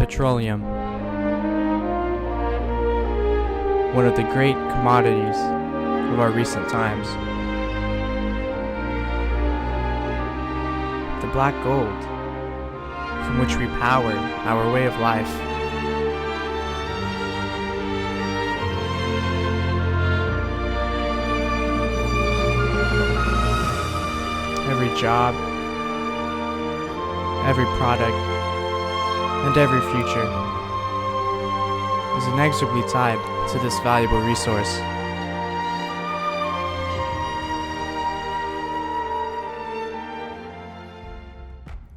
Petroleum, one of the great commodities of our recent times. The black gold, from which we power our way of life. Every job, every product, and every future is inexorably tied to this valuable resource.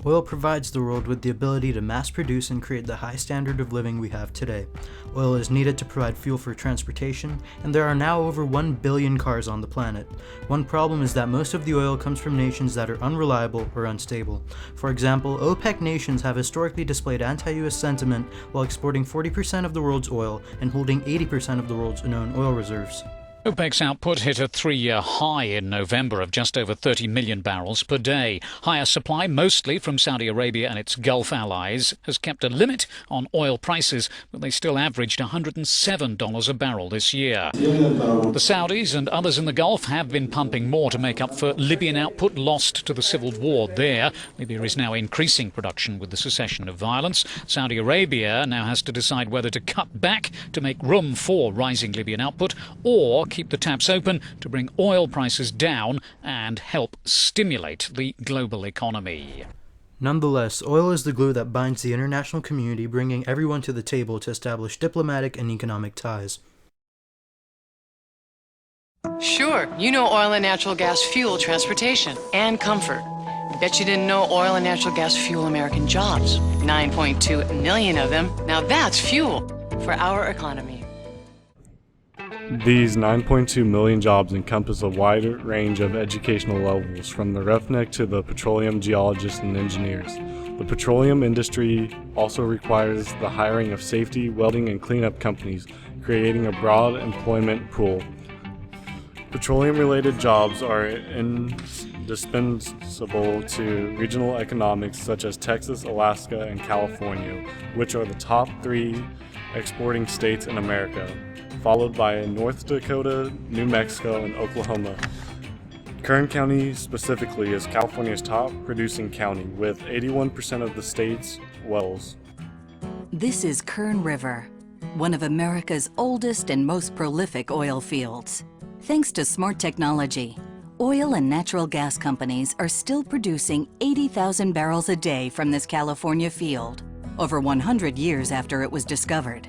Oil provides the world with the ability to mass produce and create the high standard of living we have today. Oil is needed to provide fuel for transportation, and there are now over 1 billion cars on the planet. One problem is that most of the oil comes from nations that are unreliable or unstable. For example, OPEC nations have historically displayed anti-US sentiment while exporting 40% of the world's oil and holding 80% of the world's known oil reserves. OPEC's output hit a three-year high in November of just over 30 million barrels per day. Higher supply, mostly from Saudi Arabia and its Gulf allies, has kept a limit on oil prices, but they still averaged $107 a barrel this year. The Saudis and others in the Gulf have been pumping more to make up for Libyan output lost to the civil war there. Libya is now increasing production with the cessation of violence. Saudi Arabia now has to decide whether to cut back to make room for rising Libyan output or keep the taps open to bring oil prices down and help stimulate the global economy. Nonetheless, oil is the glue that binds the international community, bringing everyone to the table to establish diplomatic and economic ties. Sure, you know oil and natural gas fuel transportation and comfort. Bet you didn't know oil and natural gas fuel American jobs. 9.2 million of them. Now that's fuel for our economy. These 9.2 million jobs encompass a wide range of educational levels, from the roughneck to the petroleum geologists and engineers. The petroleum industry also requires the hiring of safety, welding, and cleanup companies, creating a broad employment pool. Petroleum-related jobs are indispensable to regional economics such as Texas, Alaska, and California, which are the top 3 exporting states in America, followed by North Dakota, New Mexico, and Oklahoma. Kern County specifically is California's top producing county, with 81% of the state's wells. This is Kern River, one of America's oldest and most prolific oil fields. Thanks to smart technology, oil and natural gas companies are still producing 80,000 barrels a day from this California field, over 100 years after it was discovered.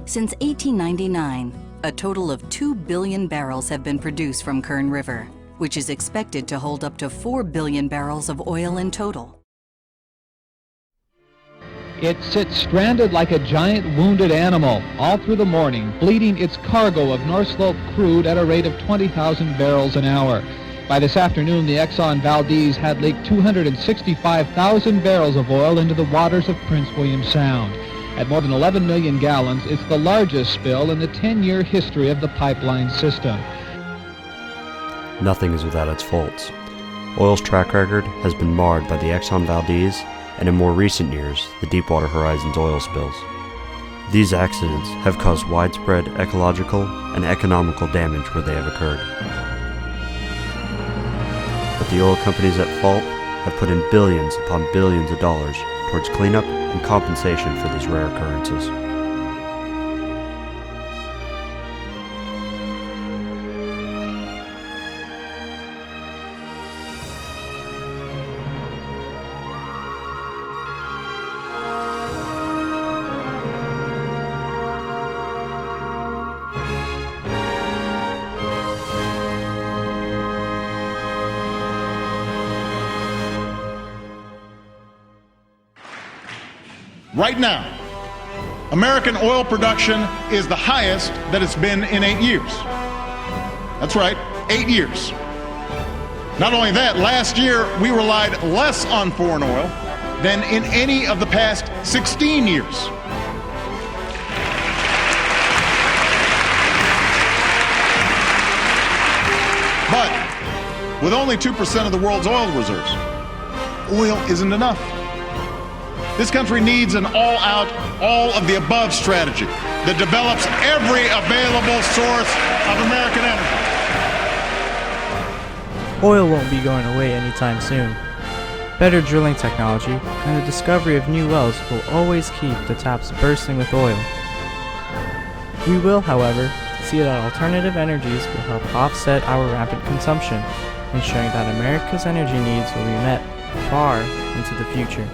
Since 1899, a total of 2 billion barrels have been produced from Kern River, which is expected to hold up to 4 billion barrels of oil in total. It sits stranded like a giant wounded animal all through the morning, bleeding its cargo of North Slope crude at a rate of 20,000 barrels an hour. By this afternoon, the Exxon Valdez had leaked 265,000 barrels of oil into the waters of Prince William Sound. At more than 11 million gallons, it's the largest spill in the 10-year history of the pipeline system. Nothing is without its faults. Oil's track record has been marred by the Exxon Valdez and, in more recent years, the Deepwater Horizon's oil spills. These accidents have caused widespread ecological and economical damage where they have occurred. But the oil companies at fault have put in billions upon billions of dollars towards cleanup and compensation for these rare occurrences. Right now, American oil production is the highest that it's been in 8 years. That's right, 8 years. Not only that, last year we relied less on foreign oil than in any of the past 16 years. But with only 2% of the world's oil reserves, oil isn't enough. This country needs an all-out, all-of-the-above strategy that develops every available source of American energy. Oil won't be going away anytime soon. Better drilling technology and the discovery of new wells will always keep the taps bursting with oil. We will, however, see that alternative energies will help offset our rapid consumption, ensuring that America's energy needs will be met far into the future.